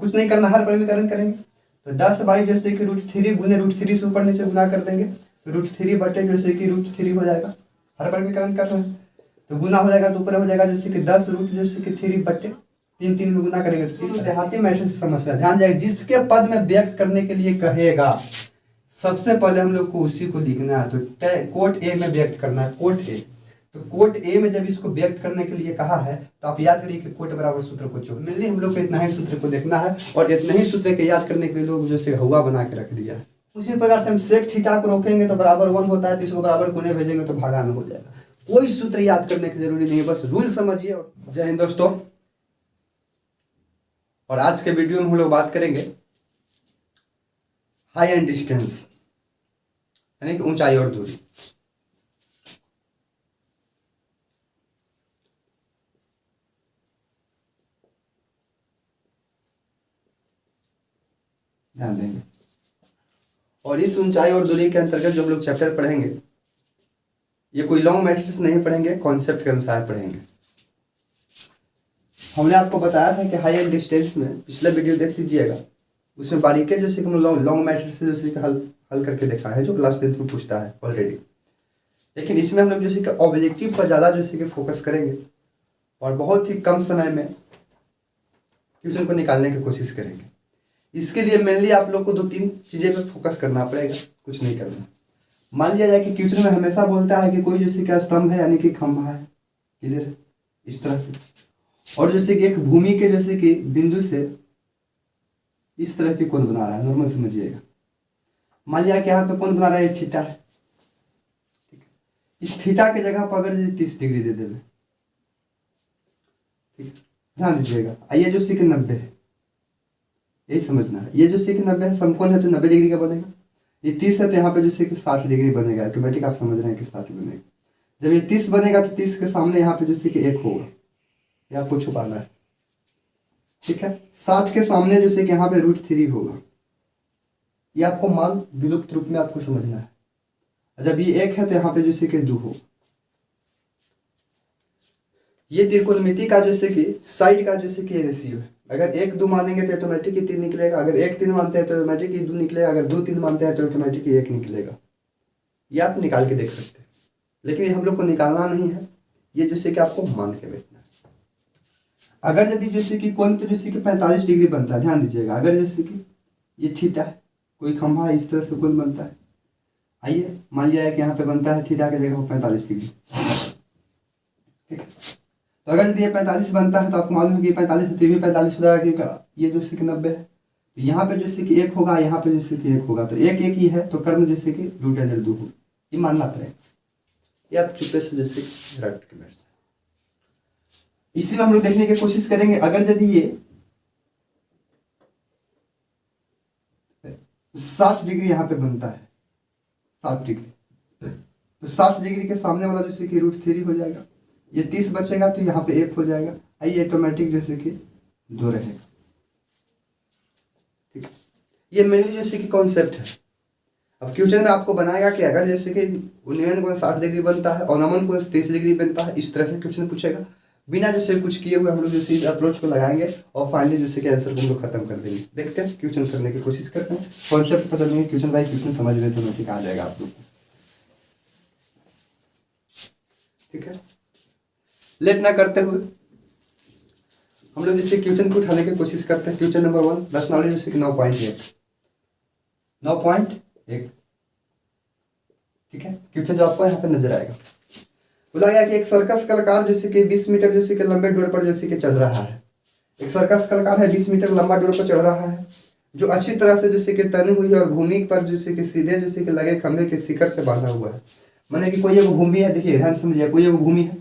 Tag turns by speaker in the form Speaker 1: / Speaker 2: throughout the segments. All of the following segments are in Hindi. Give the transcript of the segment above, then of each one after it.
Speaker 1: कुछ नहीं करना, हर परिमीकरण करेंगे तो 10 बाई जैसे कि √3 गुने √3 से ऊपर नीचे गुना कर देंगे तो √3 बटे जैसे कि √3 हो जाएगा। हर परिमीकरण कर रहे हैं तो गुना हो जाएगा तो ऊपर हो जाएगा जैसे कि 10 रूट जैसे कि 3 बटे 3 में गुना करेंगे तो 3 देहाती मैट्रिक्स समस्या ध्यान जाएगा। जिसके पद में व्यक्त करने के लिए कहेगा सबसे पहले हम लोग को उसी को लिखना है। तो कोट ए में व्यक्त करना है, कोट ए। तो कोट ए में जब इसको व्यक्त करने के लिए कहा है तो आप याद करिए कि कोट बराबर सूत्र को चुन मेनली हम लोग को इतना ही सूत्र को देखना है और इतना ही सूत्र के याद करने के लिए लोग जैसे हुआ बना के रख दिया है। उसी प्रकार से हम सेक थीटा को रोकेंगे तो बराबर 1 होता है तो इसको बराबर कोने भेजेंगे तो भागा में हो जाएगा। कोई सूत्र याद करने की जरूरी नहीं है, बस रूल समझिए। जय हिंद दोस्तों। और आज के वीडियो में हम लोग बात करेंगे हाई एंड डिस्टेंस यानी कि ऊंचाई और दूरी। ध्यान देंगे और इस ऊंचाई और दूरी के अंतर्गत जो हम लोग चैप्टर पढ़ेंगे ये कोई लॉन्ग मैट्रिक्स नहीं पढ़ेंगे, कॉन्सेप्ट के अनुसार पढ़ेंगे। हमने आपको बताया था कि हाई एंड डिस्टेंस में पिछला वीडियो देख लीजिएगा, उसमें बारीकी जैसे कि हम लॉन्ग मैट्रिक्स जैसे कि हल करके देखा है जो क्लास 10 में पूछता है ऑलरेडी। लेकिन इसमें हम लोग जैसे कि ऑब्जेक्टिव पर ज़्यादा जैसे कि फोकस करेंगे और बहुत ही कम समय में क्वेश्चन को निकालने की कोशिश करेंगे। इसके लिए मेनली आप लोग को 2-3 चीज़ें पर फोकस करना पड़ेगा, कुछ नहीं करना। मान लिया जाए कि क्वेश्चन में हमेशा बोलता है कि कोई जैसे कि स्तंभ है यानी कि खंभा है इधर इस तरह से, और जैसे कि एक भूमि के जैसे कि बिंदु से इस तरह की कोण बना रहा है। नॉर्मल समझिएगा। मान लिया कि यहाँ पे कोण बना रहा है थीटा है, इस थीटा के जगह पर अगर 30 डिग्री दे देंगे, ठीक, ध्यान दीजिएगा। ये जो सी के 90 है, यही समझना है। ये जो सी के 90 है समकोण है तो 90 डिग्री का बनेगा। ये 30 है तो यहाँ पे जो सी के 60 डिग्री बनेगा। ऑटोमेटिक आप समझ रहे हैं कि 60 बनेगा। जब ये 30 बनेगा तो 30 के सामने यहाँ पे जो सी के 1 होगा, ये आपको छुपाना है, ठीक है। 60 के सामने जो सी के यहाँ पे √3 होगा, ये आपको मान विलुप्त रूप में आपको समझना है। जब ये 1 है तो यहाँ पे जो सी के 2 होगा। ये त्रिकोणमिति का जैसे कि साइड का जैसे कि रेशियो है। अगर 1 2 मानेंगे तो ऑटोमेटिक ही 3 निकलेगा। अगर 1 3 मानते हैं तो ऑटोमेटिक ही 2 निकलेगा। अगर 2 3 मानते हैं तो ऑटोमेटिक ही 1 निकलेगा। ये आप निकाल के देख सकते हैं, लेकिन ये हम लोग को निकालना नहीं है, ये जैसे कि आपको मान के बैठना है। अगर यदि जैसे कि कोण तो जैसे कि 45 डिग्री बनता है, ध्यान दीजिएगा। अगर जैसे कि ये थीटा है, कोई खंभा है, इस तरह से कोण बनता है। आइए मान लिया है कि यहाँ पे बनता है थीटा के जगह 45 डिग्री, ठीक है। तो अगर यदि ये 45 बनता है तो आपको मालूम है कि 45 है तो ये भी 45 हो जाएगा, क्योंकि ये जैसे कि 90 है तो यहाँ पे जैसे कि 1 होगा, यहाँ पे जैसे कि 1 होगा, तो 1 1 ही है तो कर्म जैसे कि √2 होगा। ये मानना पड़ेगा। ये आप चुप्पे से जैसे रट के बैठ जाए। इसी में हम लोग देखने की कोशिश करेंगे। अगर यदि ये 60 डिग्री यहाँ पे बनता है, 60 डिग्री, तो 60 डिग्री के सामने वाला जैसे कि √3 हो जाएगा। ये 30 बचेगा तो यहाँ पे 1 हो जाएगा। आइए ऑटोमेटिक जैसे कि 2 रहेगा, ठीक है। ये मेनली जैसे कि कॉन्सेप्ट है। अब क्वेश्चन में आपको बनाएगा कि अगर जैसे कि उन्नयन कोण 60 डिग्री बनता है और नमन कोण 30 डिग्री बनता है, इस तरह से क्वेश्चन पूछेगा। बिना जैसे कुछ किए हुए हम लोग जैसे अप्रोच को लगाएंगे और फाइनली जैसे कि आंसर को हम लोग खत्म कर देंगे। देखते हैं, क्वेश्चन करने की कोशिश करते हैं, कॉन्सेप्ट पता नहीं, क्वेश्चन बाई क्वेश्चन समझ रहे तो ठीक आ जाएगा आप लोग को, ठीक है। लेट ना करते हुए हम लोग जैसे क्वेश्चन को उठाने की कोशिश करते हैं। क्वेश्चन नंबर 1 प्रश्नावली जैसे कि 9.1, ठीक है। क्वेश्चन जो आपको यहाँ पे नजर आएगा, बोला गया कि एक सर्कस कलाकार जैसे कि 20 मीटर जैसे कि लंबे डोर पर जैसे कि चल रहा है। एक सर्कस कलाकार है, 20 मीटर लंबा डोर पर चढ़ रहा है, जो अच्छी तरह से जैसे कि तनी हुई और भूमि पर जैसे कि सीधे जैसे कि लगे खंभे के शिखर से बांधा हुआ है। माने कि कोई एक भूमि है, देखिए ध्यान समझिए, कोई एक भूमि है,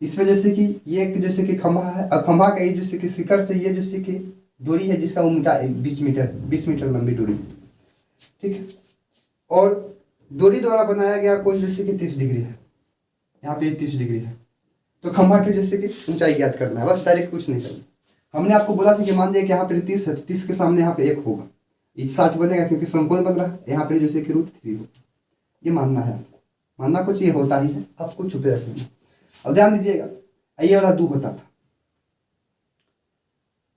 Speaker 1: इसमें जैसे कि ये एक जैसे कि खंभा है और खंभा का ये जैसे कि शिखर से ये जैसे कि दूरी है जिसका उनका 20 मीटर लंबी दूरी, ठीक है। और दूरी द्वारा बनाया गया कोण जैसे कि 30 डिग्री है, यहाँ पे 30 डिग्री है। तो खंभा की जैसे कि ऊंचाई ज्ञात करना है, बस डायरेक्ट कुछ नहीं करना। हमने आपको बोला था कि मान लिया कि यहाँ पे 30 है तो 30 के सामने यहाँ पे 1 होगा, ये 60 बनेगा क्योंकि समकोण बन रहा है। यहाँ पे जैसे कि √3 होगा। ये मानना है, मानना कुछ ये होता ही है, आपको छुपे रखना। अब ध्यान दीजिएगा, ये वाला 2 होता था,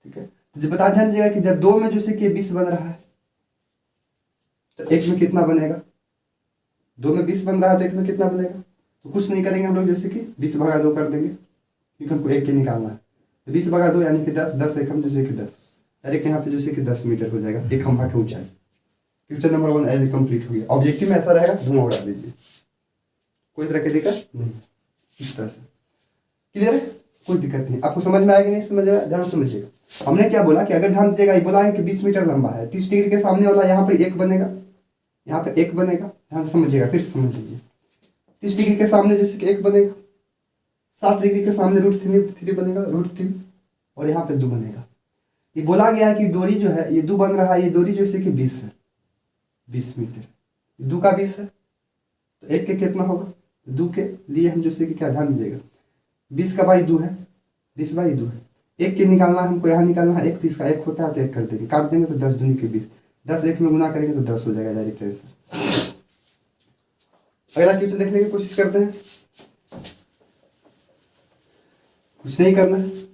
Speaker 1: ठीक है। तो जब बता ध्यान दीजिएगा कि जब 2 में जैसे कि 20 बन रहा है तो 1 में कितना बनेगा, 2 में 20 बन रहा है तो 1 में कितना बनेगा। तो कुछ नहीं करेंगे हम लोग, जैसे कि 20 भगा 2 कर देंगे क्योंकि हमको 1 के निकालना है। तो 20 भगा 2 यानी कि 10, 10 एकम जैसे कि 10, डायरेक्ट यहाँ पे जैसे कि 10 मीटर हो जाएगा एक खंभा की ऊंचाई। क्वेश्चन नंबर 1 एज कंप्लीट हो गया। ऑब्जेक्टिव में ऐसा रहेगा, धुआं उड़ा दीजिए, कोई तरह की दिक्कत नहीं, इस तरह से क्लियर है, कोई दिक्कत नहीं। आपको समझ में आएगा नहीं समझ में, ध्यान समझिएगा। हमने क्या बोला कि अगर ध्यान दीजिएगा, ये बोला है कि 20 मीटर लंबा है, 30 डिग्री के सामने वाला यहाँ पर 1 बनेगा, यहाँ पे 1 बनेगा, ध्यान से समझिएगा, फिर समझ लीजिए। 30 डिग्री के सामने जैसे कि 1 बनेगा, 60 डिग्री के सामने √3 बनेगा, √3, और यहाँ पे 2 बनेगा। ये बोला गया है कि दूरी जो है ये 2 बन रहा है, ये दूरी जैसे कि 20 है, 20 मीटर, 2 का 20 है तो 1 के कितना होगा, 2 के लिए हम जैसे कि क्या ध्यान दीजिएगा, 20 का बाई 2 है, 20 बाई 2 है, 1 के निकालना है हमको, यहाँ निकालना है 1, 20 का 1 होता है तो 1 कर देंगे, काट देंगे तो 10 दूनी के 20, 10 1 में गुना करेंगे तो 10 हो जाएगा डायरेक्ट आंसर। अगला क्वेश्चन देखने की कोशिश करते हैं, कुछ नहीं करना है।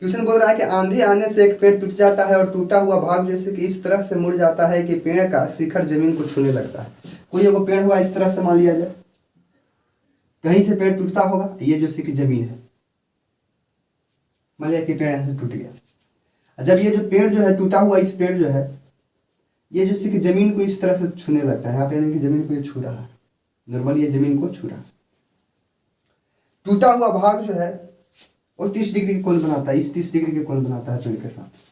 Speaker 1: क्वेश्चन बोल रहा है कि आंधी आने से एक पेड़ टूट जाता है और टूटा हुआ भाग जैसे कि इस तरह से मुड़ जाता है कि पेड़ का शिखर जमीन को छूने लगता है। कोई एगो पेड़ हुआ इस तरह से मान लिया जाए, कहीं से पेड़ टूटता होगा, ये जैसे कि जमीन है, मान लिया कि पेड़ ऐसे टूट गया। जब ये जो पेड़ जो है टूटा हुआ, इस पेड़ जो है ये जैसे कि जमीन को इस तरह से छूने लगता है, यहाँ पे यानी कि जमीन को ये छू रहा है, नॉर्मली ये जमीन को छू रहा है। टूटा हुआ भाग जो है वो 30 डिग्री के कोण बनाता है, इस 30 डिग्री के कोण बनाता है पेड़ के साथ।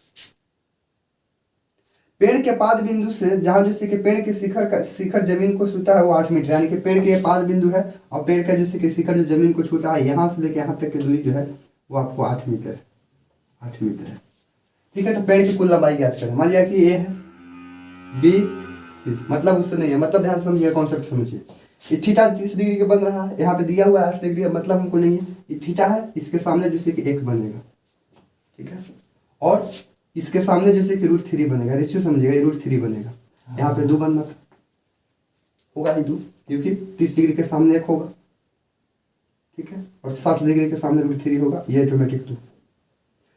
Speaker 1: पेड़ के पाद बिंदु से जहां जैसे कि पेड़ के शिखर जमीन को छूता है वो 8 मीटर, यानी कि पेड़ के पाद बिंदु है और पेड़ का जैसे कि शिखर जो जमीन को छूता है यहाँ से लेकर यहाँ तक की दूरी जो है वो आपको 8 मीटर है, 8 मीटर है। ठीक है, तो पेड़ की कुल लंबाई ज्ञात करें। मान लिया कि ए है, बी, सी, मतलब उससे नहीं है, मतलब ध्यान समझिए, कॉन्सेप्ट समझिए। ये थीटा 30 डिग्री के बन रहा है, यहाँ पे दिया हुआ है 8 डिग्री, मतलब हमको नहीं है, ये थीटा है, इसके सामने जैसे कि 1 बनेगा, ठीक है, और इसके सामने जैसे कि √3 बनेगा, रेशियो समझिएगा, ये √3 बनेगा, यहाँ पे 2 बनना होगा ही 2, क्योंकि 30 डिग्री के सामने 1 होगा, ठीक है, और 60 डिग्री के सामने √3 होगा, ये ऑटोमेटिक 2।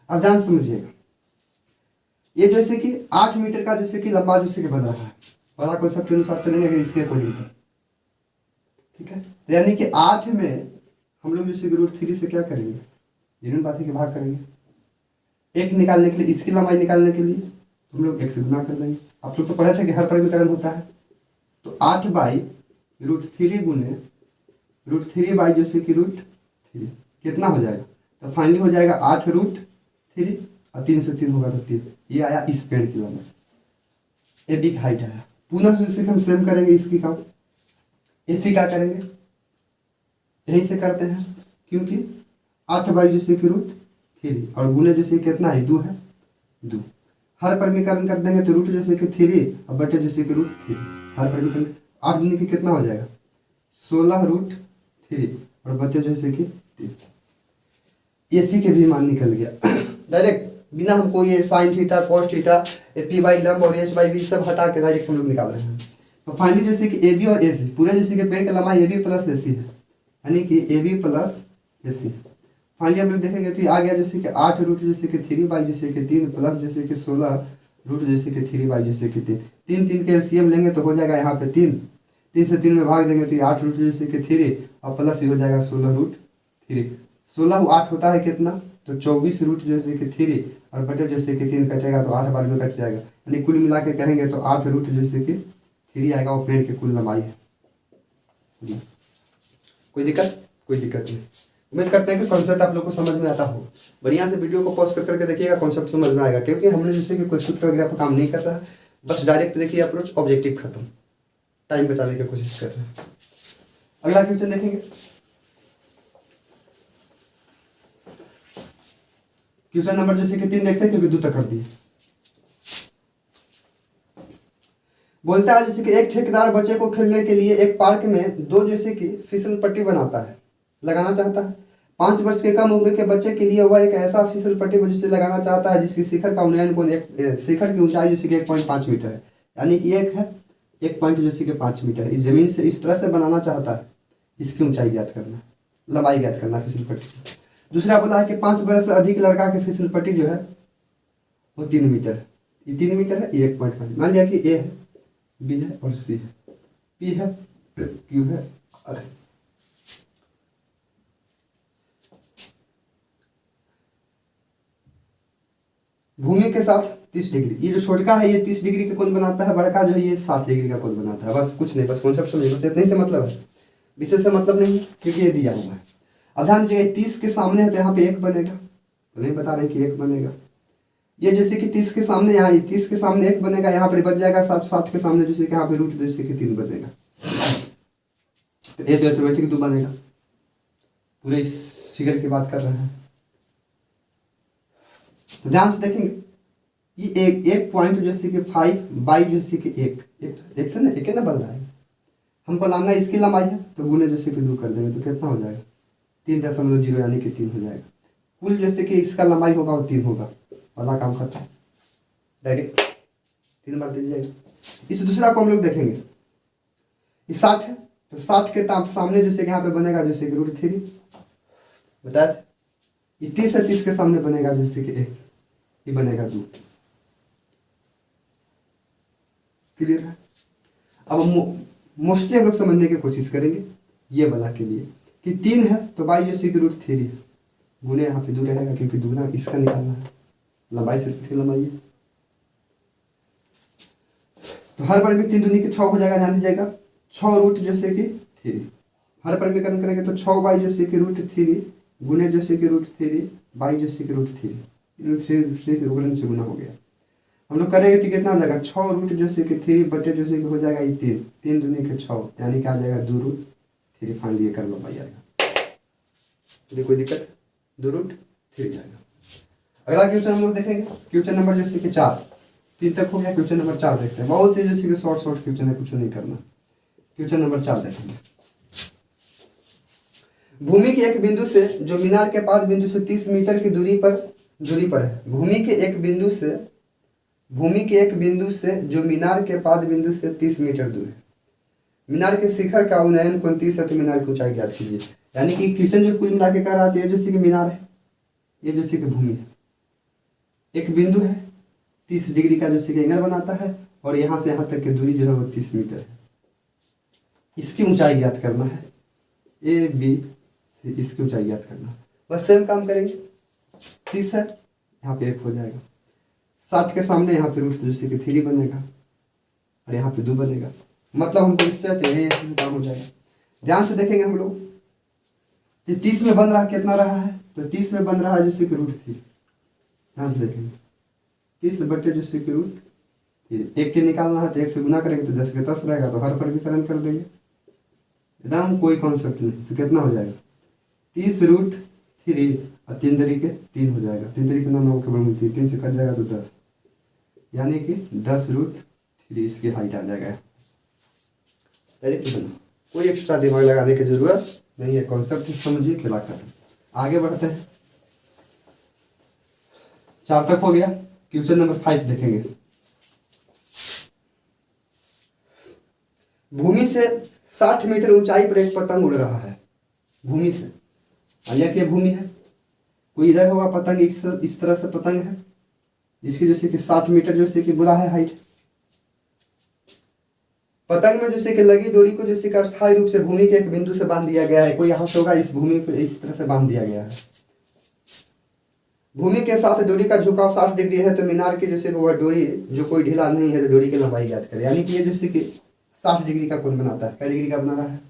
Speaker 1: अब ध्यान समझिएगा, ये जैसे कि 8 मीटर का जैसे कि लंबा जैसे कि बन रहा है, बड़ा कॉन्सेप्ट के अनुसार चलेंगे अगर इसके अकॉर्डिंग तो, ठीक है, तो यानी कि 8 में हम लोग जैसे कि √3 से क्या करेंगे, जिन बातें के भाग करेंगे, 1 निकालने के लिए, इसकी लंबाई निकालने के लिए हम लोग 1 से गुना कर देंगे। आप लोग तो पढ़े थे कि हर परिमीकरण होता है, तो 8 बाई √3 गुने √3 बाई जैसे कि √3 कितना हो जाएगा, तो फाइनली हो जाएगा 8 √3 और 3 से 3 होगा तो 3, ये आया इस पेड़ की लंबाई, ए बी की हाइट आया। पुनः जैसे कि हम सेम करेंगे इसकी काम, इसी का करेंगे, यहीं से करते हैं, क्योंकि 8 बाई जैसे कि √3 और गुने जैसे कितना है 2 है, 2 हर परिमीकरण कर देंगे तो रूट जैसे कि 3 और बटे जैसे कि √3, हर परिमीकरण 8 दूनी की कितना हो जाएगा 16 √3 और बटे जैसे कि 3। एसी के भी मान निकल गया डायरेक्ट, बिना हमको ये sine theta cos theta P by लंब और एच बाई बी सब हटा के डायरेक्ट हम लोग निकाल रहे हैं। तो फाइनली जैसे कि ए बी और ए सी पूरे जैसे कि पेड़ का लंबाई ए बी प्लस ए सी है, यानी कि A B plus A C. Finally हम लोग देखेंगे तो आ गया जैसे कि 8 रूट जैसे कि 3 बाई जैसे कि 3 प्लस जैसे कि 16 रूट जैसे कि 3 बाई जैसे कि 3 3 के एलसीएम लेंगे तो हो जाएगा यहाँ पे 3 से 3 में भाग देंगे तो ये 8 रूट जैसे कि 3 और प्लस ये हो जाएगा 16 √3। 16 8 होता है कितना, तो 24 रूट जैसे कि 3 और बटे जैसे कि 3 कटेगा तो 8 बार में कट जाएगा, यानी कुल मिला के कहेंगे तो 8 रूट जैसे कि 3 आएगा, वो पेड़ की कुल लंबाई है। कोई दिक्कत? कोई दिक्कत नहीं। उम्मीद करते हैं कि कॉन्सेप्ट आप लोग को समझ में आता हो। बढ़िया से वीडियो को पॉज करके देखिएगा, कॉन्सेप्ट समझ में आएगा, क्योंकि हमने जैसे कि कोई सूत्र वगैरह पर काम नहीं कर रहा है, बस डायरेक्ट देखिए अप्रोच, ऑब्जेक्टिव खत्म, टाइम बचाने की कोशिश कर रहे हैं। अगला क्वेश्चन देखेंगे, क्वेश्चन नंबर जैसे कि 3 देखते हैं क्योंकि 2 तक कर दिए। बोलता है जैसे कि एक ठेकेदार बच्चे को खेलने के लिए एक पार्क में 2 जैसे कि फिसल पट्टी बनाता है, लगाना चाहता है। 5 वर्ष के कम उम्र के बच्चे के लिए वह एक ऐसा फिसल पट्टी जिसे लगाना चाहता है जिसकी शिखर का उन्नयन कोण शिखर की ऊंचाई जैसे कि 1.5 मीटर है, यानी कि एक है 1 पॉइंट जैसे कि 5 मीटर। इस जमीन से इस तरह से बनाना चाहता है, इसकी ऊंचाई ज्ञात करना, लंबाई ज्ञात करना फिसल पट्टी। दूसरा बोला है कि 5 बरस से अधिक लड़का की फिसल पट्टी जो है वो 3 मीटर है। ये 3 मीटर है, ये 1.5। मान लिया कि ए है, बी है और सी है, पी है, क्यू है, आर है। भूमि के साथ 30 डिग्री, ये जो छोटका है ये 30 डिग्री का कोण बनाता है, बड़का जो है ये 60 डिग्री का कोण बनाता है। बस कुछ नहीं, बस कॉन्सेप्ट समझिए, बस इतने से मतलब है, विशेष से मतलब नहीं, क्योंकि ये दिया हुआ है। अब ध्यान दीजिए 30 के सामने है तो यहाँ पे 1 बनेगा, तो नहीं बता रहे कि 1 बनेगा। ये जैसे कि 30 के सामने, यहाँ 30 के सामने 1 बनेगा, यहाँ पर बच जाएगा 60 के सामने जैसे कि यहाँ पे रूट जैसे कि 3 बनेगा, तो ये तो ऑटोमेटिक 2 बनेगा। पूरे इस फिगर की बात कर रहे हैं, तो ध्यान से देखेंगे ये एक पॉइंट जैसे कि 5 बाई जैसे कि एक से ना एक ना बन रहा है, हमको लाना इसकी लंबाई है तो गुने जैसे कि 2 कर देंगे तो कितना हो जाएगा 3.0 यानी कि 3 हो जाएगा। कुल जैसे कि इसका लंबाई होगा वो 3 होगा, वाला काम खत्म, डायरेक्ट 3 बार दीजिएगा। इस दूसरा को हम लोग देखेंगे, ये 60 है तो 60 के सामने जैसे कि यहाँ पे बनेगा जैसे कि √3 बताया। ये 30 है, 30 के सामने बनेगा जैसे कि 1, ये बनेगा 2। क्लियर है? अब मोस्टली हम लोग समझने की कोशिश करेंगे ये वाला के लिए कि 3 है तो बाई जैसे कि √3 है, गुने यहाँ पे 2 रहेगा क्योंकि दूना इसका निकालना है, लंबाई सिर्फ इसकी लंबाई है। तो हर परिमित 3 दूनी के 6 हो जाएगा, ध्यान दीजिएगा 6 रूट जैसे कि 3, हर परिमीकरण करेंगे तो 6 बाई जैसे कि √3 गुने जैसे कि √3 बाई जैसे कि √3 गुणन से गुना हो गया। हम लोग करेंगे तो कितना हो जाएगा 6 रूट जैसे कि 3 बटे जैसे कि हो जाएगा ये 3 दूनी के 6 यानी कि आ जाएगा 2√3 फाइन लिए कर लंबाई आएगा, चलिए कोई दिक्कत, 2√3 जाएगा। अगला क्वेश्चन हम लोग देखेंगे, क्वेश्चन नंबर जैसे कि 4, 3 तक हो गया, क्वेश्चन नंबर 4 देखते हैं। बहुत ही जैसे कि शॉर्ट क्वेश्चन है, कुछ नहीं करना। क्वेश्चन नंबर 4 देखेंगे, भूमि के एक बिंदु से जो मीनार के पाद बिंदु से 30 मीटर की दूरी पर है। भूमि के एक बिंदु से जो मीनार के पाद बिंदु से 30 मीटर दूर है। मीनार के शिखर का उन्नयन कोण 30 है तो मीनार की ऊंचाई ज्ञात कीजिए। यानी कि क्वेश्चन जो कुल मिला के कह रहा है, ये जैसे कि मीनार है, ये जैसे कि भूमि है, एक बिंदु है 30 डिग्री का जैसे कि एंगल बनाता है और यहाँ से यहाँ तक की दूरी जो है वो 30 मीटर है। इसकी ऊंचाई ज्ञात करना है, ए बी सी, इसकी ऊंचाई ज्ञात करना है। बस सेम काम करेंगे, 30 है यहाँ पे 1 हो जाएगा, 60 के सामने यहाँ पे रूट जैसे कि 3 बनेगा और यहाँ पे 2 बनेगा, मतलब हमको इससे ये काम हो जाएगा। ध्यान से देखेंगे हम लोग, 30 में बन रहा कितना रहा है, तो 30 में बन रहा है जैसे कि √3। ध्यान से देखेंगे 30 बटे जैसे कि √3, 1 के निकालना है तो 1 से गुना करेंगे तो 10 के 10 रहेगा, तो हर परिमीकरण कर देंगे, एकदम कोई कॉन्सेप्ट नहीं। तो कितना हो जाएगा 30 √3 और 3 तरीके 3 हो जाएगा, 3 तरीके 9 के बराबर 3 से कट जाएगा तो 10, यानी कि 10 √3 इसकी हाइट आ जाएगा। कोई एक्स्ट्रा दिमाग लगाने की जरूरत नहीं है, कॉन्सेप्ट समझिए, खेला खत्म। आगे बढ़ते हैं, 4 तक हो गया। क्वेश्चन नंबर 5 देखेंगे, भूमि से 60 मीटर ऊंचाई पर एक पतंग उड़ रहा है। भूमि से, मानिए कि भूमि है, कोई इधर होगा पतंग, इस तरह से पतंग है जिसकी जैसे कि 60 मीटर जैसे कि बुरा है हाइट। पतंग में जैसे कि लगी डोरी को जैसे कि अस्थायी रूप से भूमि के एक बिंदु से बांध दिया गया है। कोई यहाँ से होगा, इस भूमि को इस तरह से बांध दिया गया है। भूमि के साथ डोरी का झुकाव 60 डिग्री है तो मीनार के जैसे कि वह डोरी जो कोई ढीला नहीं है तो डोरी की लंबाई ज्ञात करें। यानी कि ये जैसे कि 60 डिग्री का कोण बनाता है, क्या डिग्री का बना रहा है,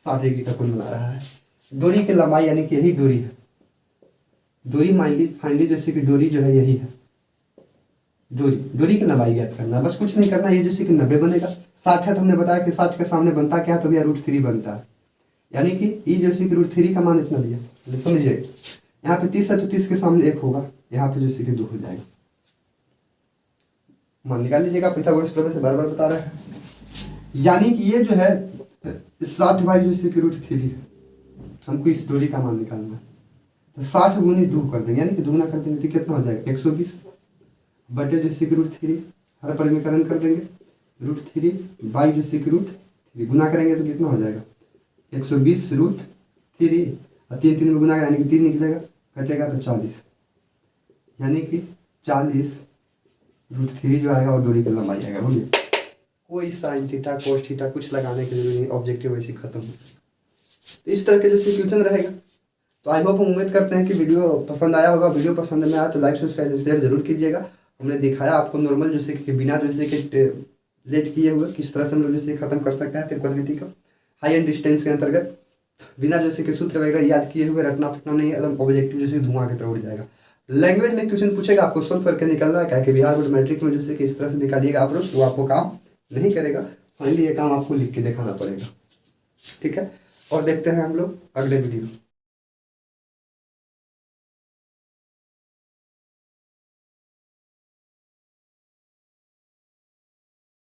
Speaker 1: 60 डिग्री का कोण बना रहा है। डोरी की लंबाई यानी कि यही डोरी है, डोरी फाइनली जैसे कि डोरी जो है यही है, डोरी की लंबाई ज्ञात करना, बस कुछ नहीं करना। ये जैसे कि 90 बनेगा, 60 है तो हमने बताया कि 60 के सामने बनता क्या है, तो भैया √3 बनता है। यानी कि ये जैसे कि √3 का मान इतना दिया, तो समझिए यहाँ पे 30 है तो 30 के सामने 1 होगा, यहाँ पे जैसे कि 2 हो जाएगा। मान निकाल लीजिएगा, पाइथागोरस प्रमेय से बार बार बता रहे हैं। यानी कि ये जो है 60 बाई जैसे कि √3 है, हमको इस डोरी का मान निकालना है, तो 60 गुनी 2 कर देंगे, यानी कि दुगुना कर देंगे तो कितना हो जाएगा 120 बटे जैसे कि √3, हर परिमीकरण कर देंगे, √3 बाई जैसे कि √3 गुना करेंगे तो कितना हो जाएगा 120 √3 और 3 में गुना यानी कि 3 निकलेगा, घटेगा तो 40, यानी कि 40√3 जो आएगा और दूरी की लंबाई आएगा। बोलिए कोई साइन थीटा कोस थीटा कुछ लगाने की जरूरत नहीं, ऑब्जेक्टिव वैसे खत्म हो। तो इस तरह के जो क्वेश्चन रहेगा। तो आई होप हम उम्मीद करते हैं कि वीडियो पसंद आया होगा। वीडियो पसंद में आया तो लाइक सब्सक्राइब शेयर जरूर कीजिएगा। हमने दिखाया आपको नॉर्मल जैसे कि बिना जैसे कि लेट किए हुए किस तरह से हम लोग जैसे खत्म कर सकते हैं त्रिकोणमिति को हाई एंड डिस्टेंस के अंतर्गत, बिना जैसे कि सूत्र वगैरह याद किए हुए रटना फटना नहीं है, एकदम ऑब्जेक्टिव जैसे धुआं की तरह उड़ जाएगा। लैंग्वेज में क्वेश्चन पूछेगा आपको सोल्व करके निकलना है, क्या कि बिहार बोर्ड मैट्रिक में जैसे कि इस तरह से निकालिएगा आप लोग, वो आपको काम नहीं करेगा। फाइनली ये काम आपको लिख के दिखाना पड़ेगा। ठीक है, और देखते हैं हम लोग अगले वीडियो।